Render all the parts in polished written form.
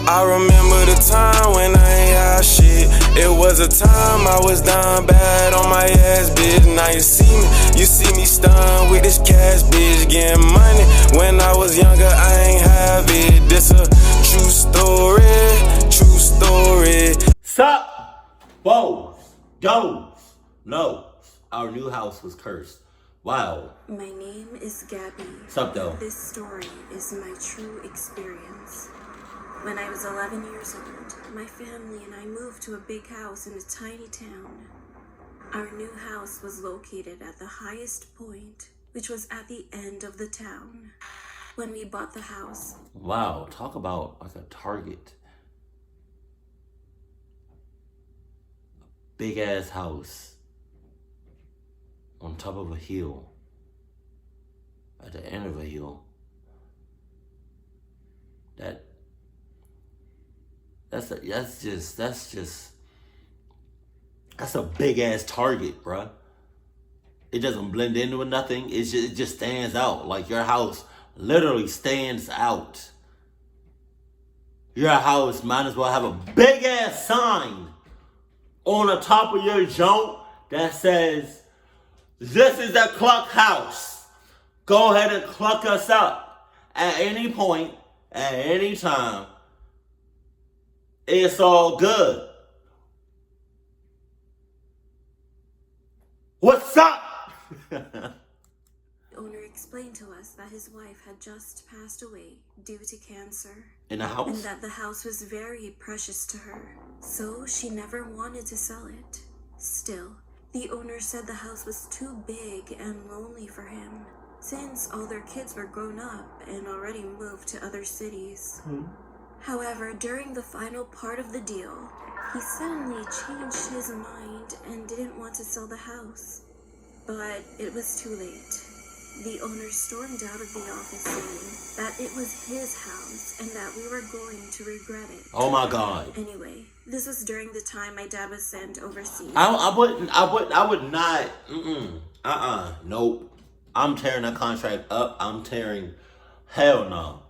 I remember the time when I ain't had shit. It was a time I was down bad on my ass, bitch. Now you see me stunned with this cash, bitch. Getting money. When I was younger, I ain't have it. This a true story, true story. Sup? Woes, does, knows. Our new house was cursed. Wow. My name is Gabby. Sup, though? This story is my true experience. When I was 11 years old, my family and I moved to a big house in a tiny town. Our new house was located at the highest point, which was at the end of the town. When we bought the house... Wow, talk about like a target. Big ass house on top of a hill, at the end of a hill. That's a big ass target, bruh. It doesn't blend in with nothing. It just stands out. Like your house literally stands out. Your house might as well have a big ass sign on the top of your joint that says, "This is the Cluck House. Go ahead and cluck us up at any point, at any time. It's all good." What's up? The owner explained to us that his wife had just passed away due to cancer. In the house? And that the house was very precious to her, so she never wanted to sell it. Still, the owner said the house was too big and lonely for him, since all their kids were grown up and already moved to other cities. However, during the final part of the deal, he suddenly changed his mind and didn't want to sell the house. But it was too late. The owner stormed out of the office saying that it was his house and that we were going to regret it. Oh my God. Anyway, this was during the time my dad was sent overseas. I would not. Nope. I'm tearing that contract up. Hell no.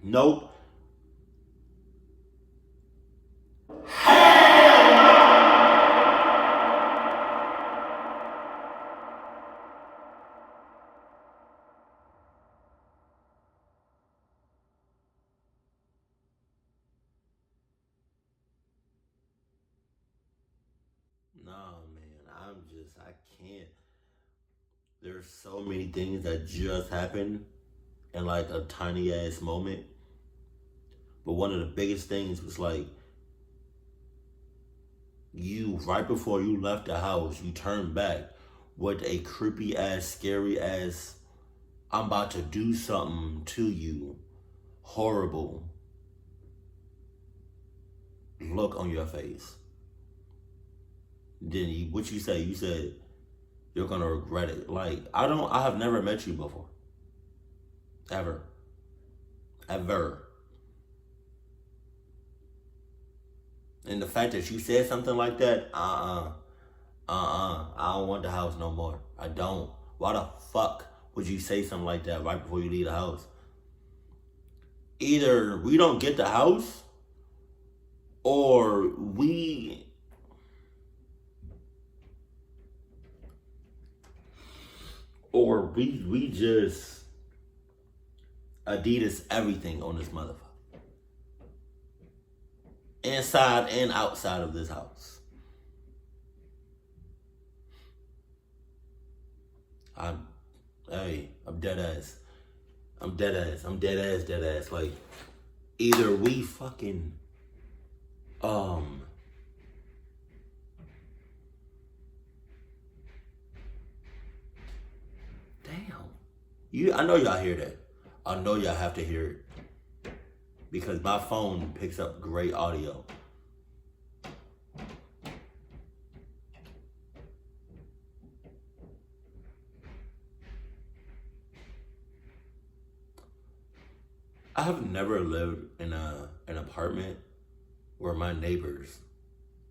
Nope. No, man, I can't. There's so many things that just happened in like a tiny ass moment. But one of the biggest things was like, right before you left the house, you turned back with a creepy ass, scary ass, I'm about to do something to you, horrible look on your face. Then what you say? You said you're gonna regret it. Like, I have never met you before. Ever. And the fact that you said something like that, I don't want the house no more. I don't. Why the fuck would you say something like that right before you leave the house? Either we don't get the house, or we just Adidas everything on this motherfucker. Inside and outside of this house. I'm dead ass. I'm dead ass. Like, either we fucking, damn. I know y'all hear that. I know y'all have to hear it. Because my phone picks up great audio. I have never lived in an apartment where my neighbors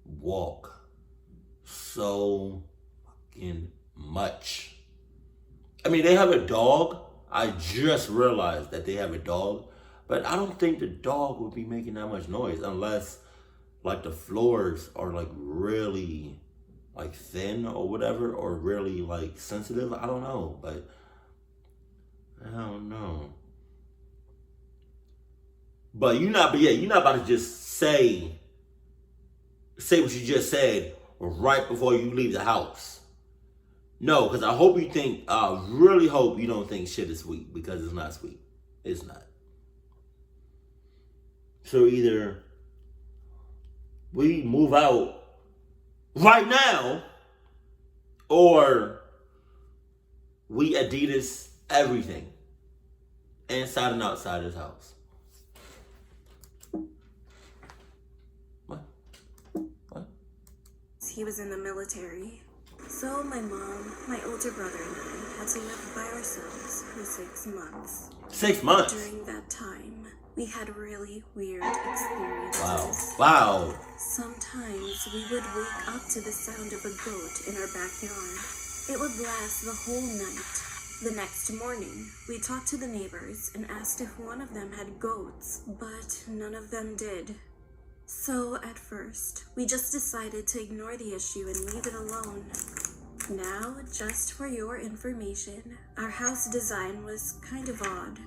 walk so fucking much. I mean, they have a dog. I just realized that they have a dog, But I don't think the dog would be making that much noise unless like the floors are like really like thin or whatever, or really like sensitive. I don't know, but I don't know. But you're not about to just say what you just said right before you leave the house. No, because I really hope you don't think shit is sweet, because it's not sweet. It's not. So either we move out right now, or we Adidas everything inside and outside this house. What? He was in the military. So my mom, my older brother, and I had to live by ourselves for 6 months. 6 months? During that time, we had really weird experiences. Wow. Sometimes we would wake up to the sound of a goat in our backyard. It would last the whole night. The next morning, we talked to the neighbors and asked if one of them had goats, but none of them did. So at first, we just decided to ignore the issue and leave it alone. Now, just for your information, our house design was kind of odd.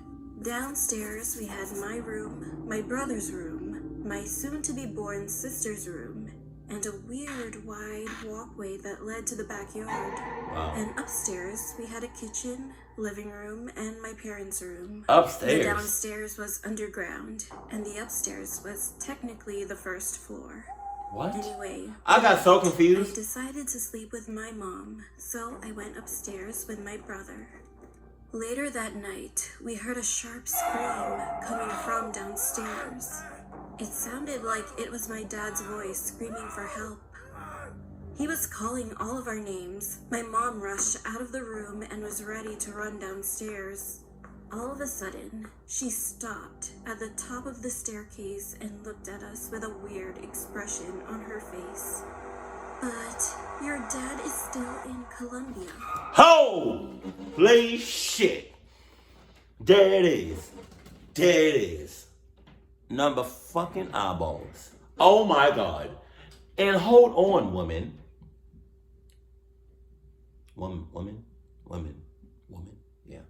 Downstairs, we had my room, my brother's room, my soon-to-be-born sister's room, and a weird wide walkway that led to the backyard. Wow. And upstairs, we had a kitchen, living room, and my parents' room. Upstairs? The downstairs was underground, and the upstairs was technically the first floor. What? Anyway, I got so I confused. decided to sleep with my mom, so I went upstairs with my brother. Later that night, we heard a sharp scream coming from downstairs. It sounded like it was my dad's voice screaming for help. He was calling all of our names. My mom rushed out of the room and was ready to run downstairs. All of a sudden, she stopped at the top of the staircase and looked at us with a weird expression on her face. But your dad is still in Colombia. Holy shit. There it is. There it is. Number fucking eyeballs. Oh my God. And hold on, woman. Woman. Yeah.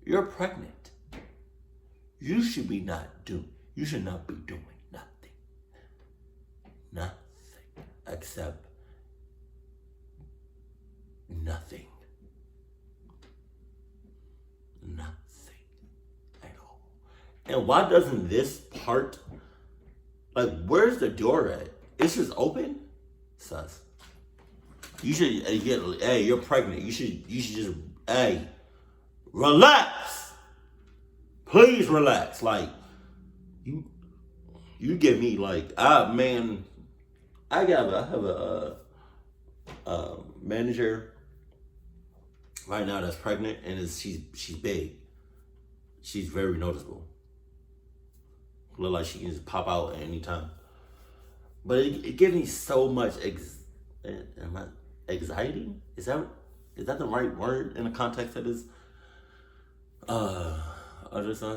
You're pregnant. You should not be doing nothing. Nothing. Except nothing. Nothing at all. And why doesn't this part, like, where's the door at? It's just open? Sus. You should hey, you're pregnant. You should just, hey, relax. Please relax. Like, you give me like, man, I have a manager right now that's pregnant, and she's big. She's very noticeable. Look like she can just pop out at any time. But it gives me so much anxiety. Is that the right word in the context of this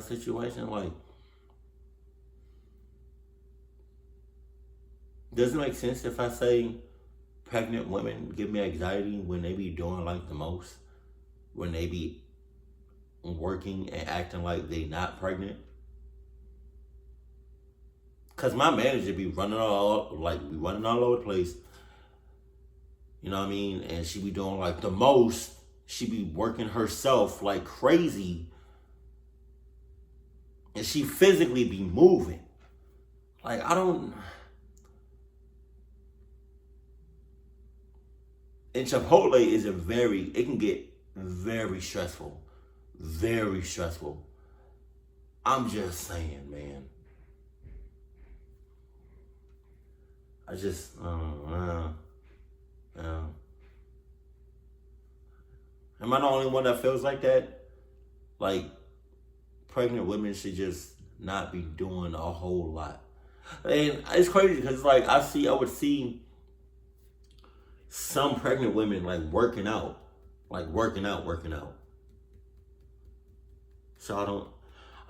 situation? Like, does it make sense if I say pregnant women give me anxiety when they be doing like the most? When they be working and acting like they not pregnant? Cause my manager be running all over the place. You know what I mean? And she be doing like the most. She be working herself like crazy. And she physically be moving. Like, I don't... And Chipotle it can get very stressful. Very stressful. I'm just saying, man. I just, am I the only one that feels like that? Like, pregnant women should just not be doing a whole lot. And it's crazy because, like, I would see some pregnant women, like, working out. So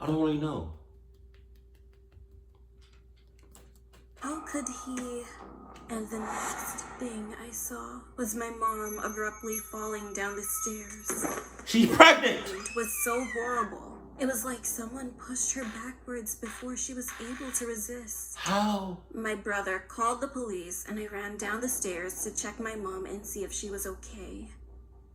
I don't really know. How could he? And the next thing I saw was my mom abruptly falling down the stairs. She's pregnant! It was so horrible. It was like someone pushed her backwards before she was able to resist. How? My brother called the police and I ran down the stairs to check my mom and see if she was okay.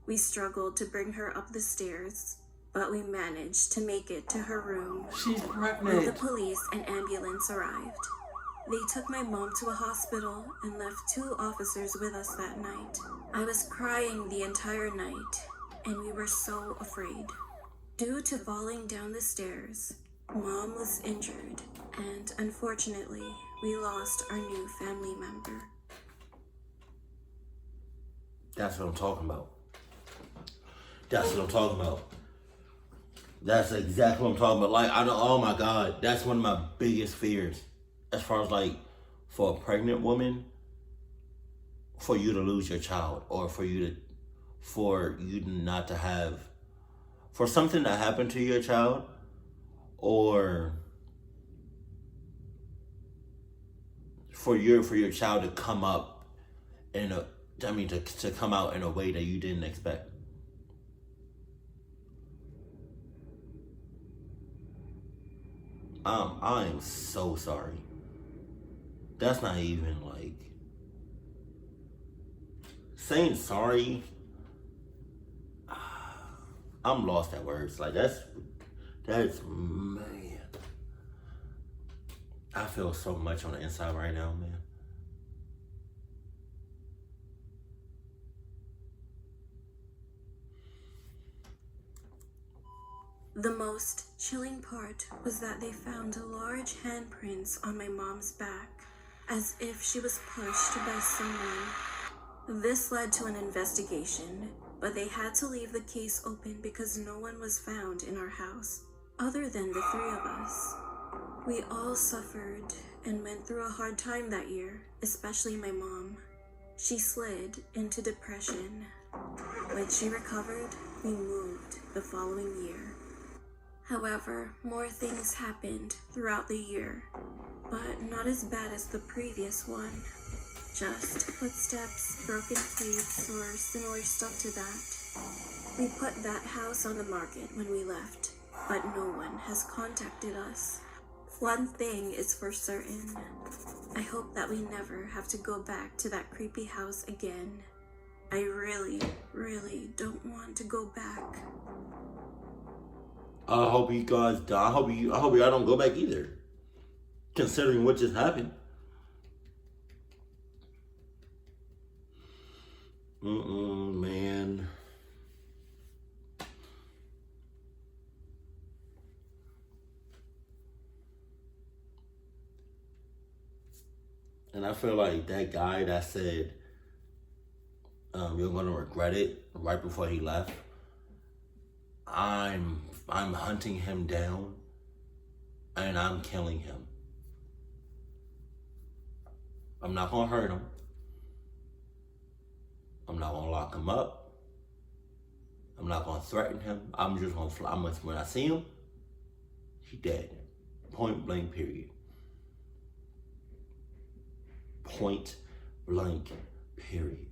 We struggled to bring her up the stairs, but we managed to make it to her room. She's pregnant. The police and ambulance arrived. They took my mom to a hospital and left 2 officers with us that night. I was crying the entire night, and we were so afraid. Due to falling down the stairs, Mom was injured, and unfortunately, we lost our new family member. That's what I'm talking about. That's what I'm talking about. That's exactly what I'm talking about. Like, oh my God, that's one of my biggest fears. As far as like, for a pregnant woman, for you to lose your child, or for you not to have, for something to happen to your child, or for your child to come up to come out in a way that you didn't expect. I am so sorry. That's not even like saying sorry. I'm lost at words. Like that's man. I feel so much on the inside right now, man. The most chilling part was that they found large handprints on my mom's back, as if she was pushed by someone. This led to an investigation, but they had to leave the case open because no one was found in our house, other than the 3 of us. We all suffered and went through a hard time that year, especially my mom. She slid into depression. When she recovered, we moved the following year. However, more things happened throughout the year, but not as bad as the previous one. Just footsteps, broken plates, or similar stuff to that. We put that house on the market when we left, but no one has contacted us. One thing is for certain. I hope that we never have to go back to that creepy house again. I really, really don't want to go back. I hope you guys die. I hope y'all don't go back either. Considering what just happened. Man. And I feel like that guy that said, you're gonna regret it right before he left. I'm hunting him down and I'm killing him. I'm not gonna hurt him. I'm not gonna lock him up. I'm not gonna threaten him. I'm just gonna fly. When I see him, he dead. Point blank, period. Point blank, period.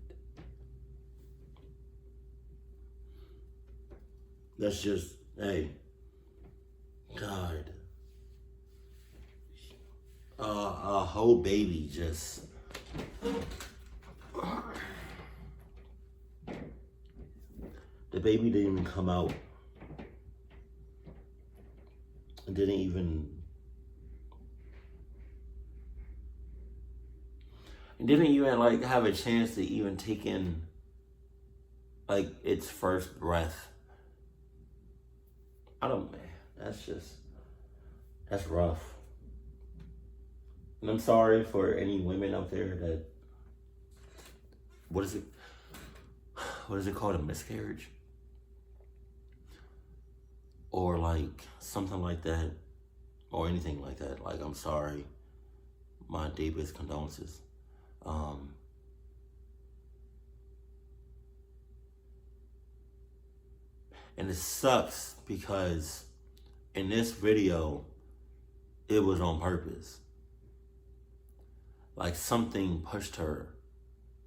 That's just, hey, God. A whole baby just. The baby didn't even come out. It didn't even like have a chance to even take in like its first breath. That's rough. And I'm sorry for any women out there that, what is it called, a miscarriage? Or like something like that, or anything like that. Like, I'm sorry. My deepest condolences. And it sucks because in this video, it was on purpose. Like something pushed her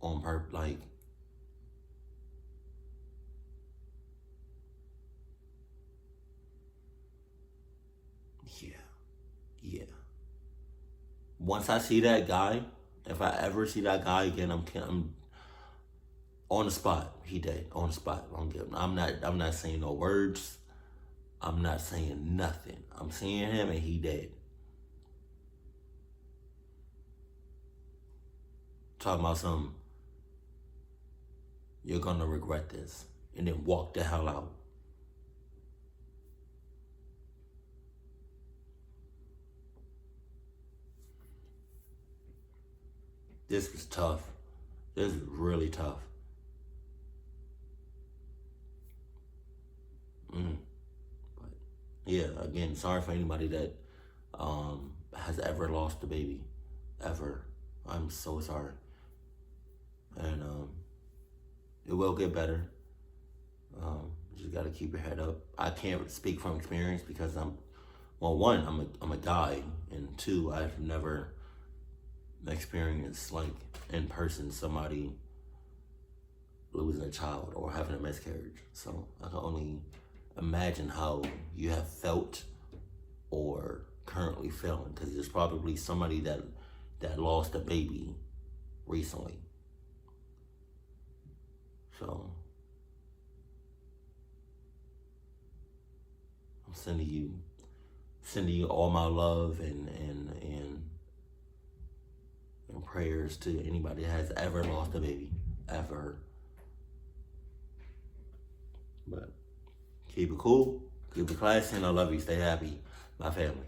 on purpose. Like, yeah. Once I see that guy, if I ever see that guy again, I'm on the spot. He dead on the spot. I'm not saying no words. I'm not saying nothing. I'm seeing him and he dead. Talking about something. You're gonna regret this, and then walk the hell out. This was tough. This is really tough. But yeah, again, sorry for anybody that has ever lost a baby. Ever. I'm so sorry. And it will get better. You just gotta keep your head up. I can't speak from experience because I'm a guy, and two, I've never experienced, like, in person somebody losing a child or having a miscarriage. So I can only imagine how you have felt or currently feeling, because there's probably somebody that lost a baby recently. So I'm sending you all my love and prayers to anybody that has ever lost a baby, ever. But keep it cool, keep it classy, and I love you. Stay happy, my family.